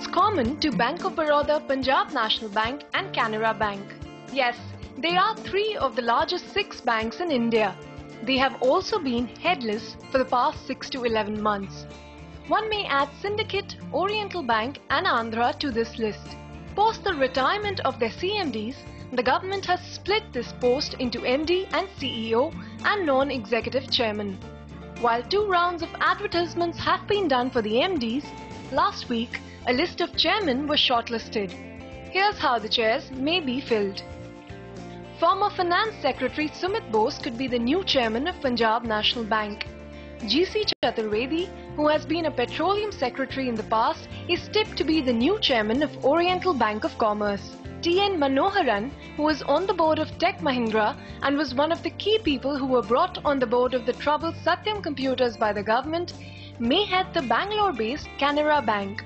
What's common to Bank of Baroda, Punjab National Bank and Canara Bank? Yes, they are three of the largest six banks in India. They have also been headless for the past 6 to 11 months. One may add Syndicate, Oriental Bank and Andhra to this list. Post the retirement of their CMDs, the government has split this post into MD and CEO and non-executive chairman. While 2 rounds of advertisements have been done for the MDs, last week a list of chairmen was shortlisted. Here's how the chairs may be filled. Former Finance Secretary Sumit Bose could be the new chairman of Punjab National Bank. GC Chaturvedi, who has been a petroleum secretary in the past, is tipped to be the new chairman of Oriental Bank of Commerce. T.N. Manoharan, who is on the board of Tech Mahindra and was one of the key people who were brought on the board of the troubled Satyam Computers by the government, may head the Bangalore-based Canara Bank.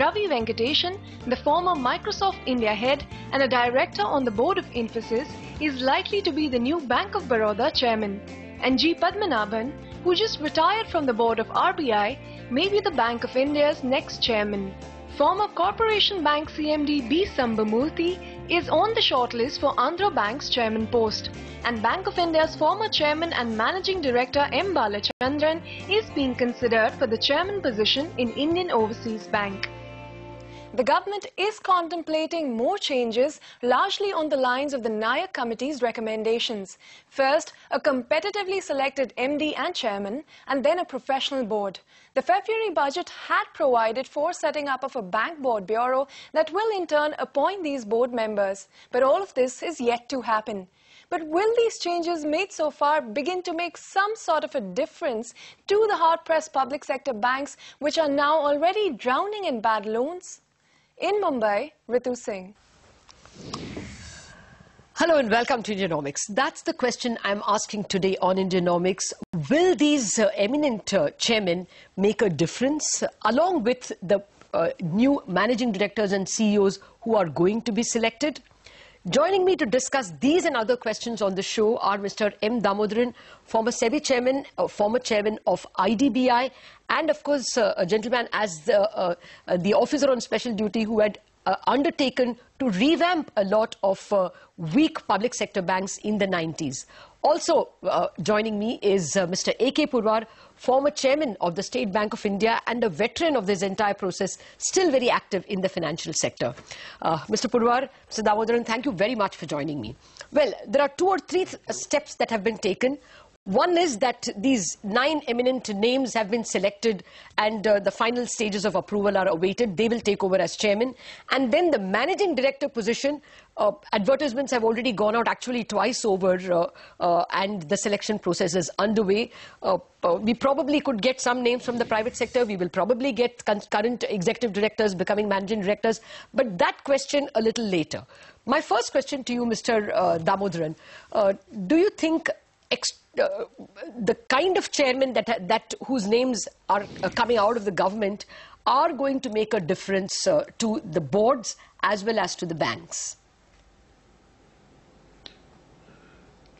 Ravi Venkatesan, the former Microsoft India head and a director on the board of Infosys, is likely to be the new Bank of Baroda chairman. And G. Padmanabhan, who just retired from the board of RBI, may be the Bank of India's next chairman. Former Corporation Bank CMD B. Sambamurthy is on the shortlist for Andhra Bank's chairman post, and Bank of India's former chairman and managing director M. Balachandran is being considered for the chairman position in Indian Overseas Bank. The government is contemplating more changes largely on the lines of the Nayak Committee's recommendations. First, a competitively selected MD and chairman, and then a professional board. The February budget had provided for setting up of a bank board bureau that will in turn appoint these board members. But all of this is yet to happen. But will these changes made so far begin to make some sort of a difference to the hard-pressed public sector banks which are now already drowning in bad loans? In Mumbai, Ritu Singh. Hello and welcome to Indianomics. That's the question I'm asking today on Indianomics. Will these eminent chairmen make a difference along with the new managing directors and CEOs who are going to be selected? Joining me to discuss these and other questions on the show are Mr. M. Damodaran, former SEBI chairman, former chairman of IDBI, and of course a gentleman as the officer on special duty who had undertaken to revamp a lot of weak public sector banks in the 90s. Also joining me is Mr. A.K. Purwar, former chairman of the State Bank of India and a veteran of this entire process, still very active in the financial sector. Mr. Purwar, Mr. Damodaran, thank you very much for joining me. Well, there are 2 or 3 steps that have been taken. One is that these 9 eminent names have been selected and the final stages of approval are awaited. They will take over as chairman. And then the managing director position, advertisements have already gone out actually twice over and the selection process is underway. We probably could get some names from the private sector. We will probably get current executive directors becoming managing directors. But that question a little later. My first question to you, Mr. Damodaran, do you think the kind of chairmen whose names are coming out of the government are going to make a difference to the boards as well as to the banks?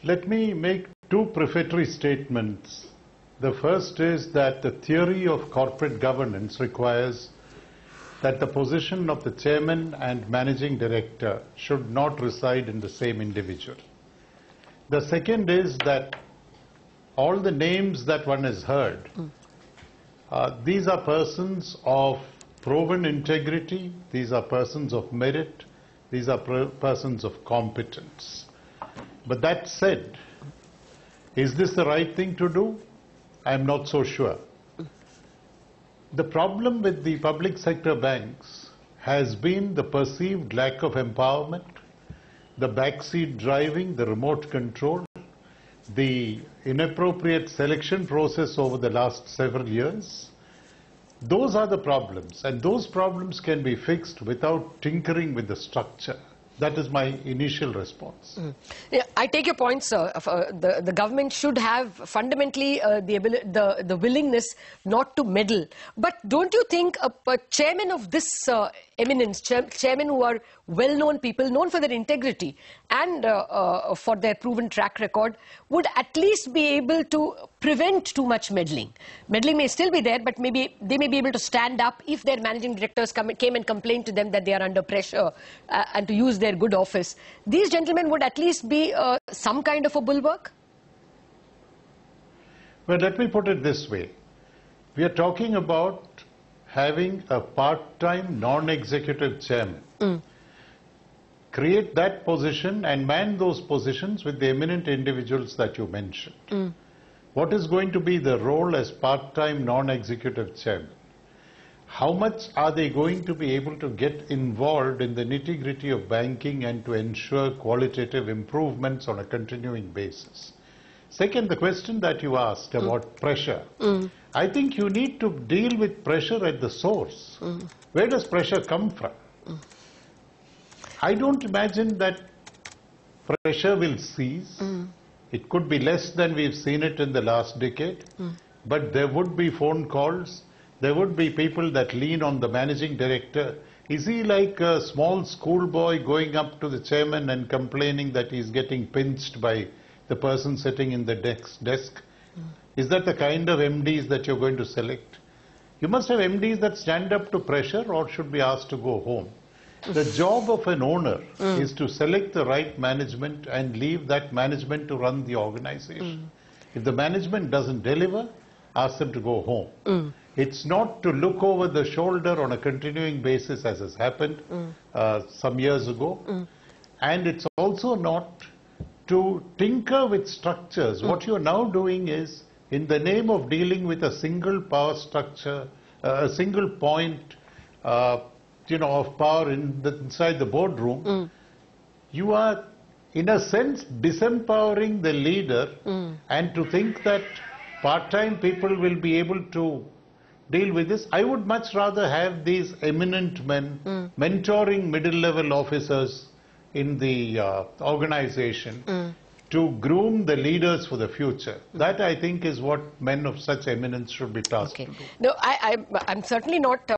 Let me make 2 prefatory statements. The first is that the theory of corporate governance requires that the position of the chairman and managing director should not reside in the same individual. The second is that all the names that one has heard, these are persons of proven integrity, these are persons of merit, these are persons of competence. But that said, is this the right thing to do? I'm not so sure. The problem with the public sector banks has been the perceived lack of empowerment, the backseat driving, the remote control, the inappropriate selection process over the last several years. Those are the problems, and those problems can be fixed without tinkering with the structure. That is my initial response. Yeah, I take your point, sir. The government should have fundamentally the willingness not to meddle. But don't you think a chairman of this eminence, chairmen who are well-known people, known for their integrity and for their proven track record, would at least be able to prevent too much meddling? Meddling may still be there, but maybe they may be able to stand up if their managing directors came and complained to them that they are under pressure and to use their good office. These gentlemen would at least be some kind of a bulwark? Well, let me put it this way. We are talking about having a part-time non-executive chairman. Create that position and man those positions with the eminent individuals that you mentioned. What is going to be the role as part-time non-executive chairman? How much are they going to be able to get involved in the nitty-gritty of banking and to ensure qualitative improvements on a continuing basis? Second, the question that you asked about pressure. I think you need to deal with pressure at the source. Where does pressure come from? I don't imagine that pressure will cease. It could be less than we've seen it in the last decade, but there would be phone calls. There would be people that lean on the managing director. Is he like a small schoolboy going up to the chairman and complaining that he's getting pinched by the person sitting in the desk? Is that the kind of MDs that you're going to select? You must have MDs that stand up to pressure or should be asked to go home. The job of an owner is to select the right management and leave that management to run the organization. If the management doesn't deliver, ask them to go home. It's not to look over the shoulder on a continuing basis as has happened some years ago. And it's also not to tinker with structures. What you're now doing is, in the name of dealing with a single power structure, a single point of power inside the boardroom, you are, in a sense, disempowering the leader, and to think that part-time people will be able to deal with this. I would much rather have these eminent men mentoring middle-level officers in the organization to groom the leaders for the future. That, I think, is what men of such eminence should be tasked to do. No, I'm certainly not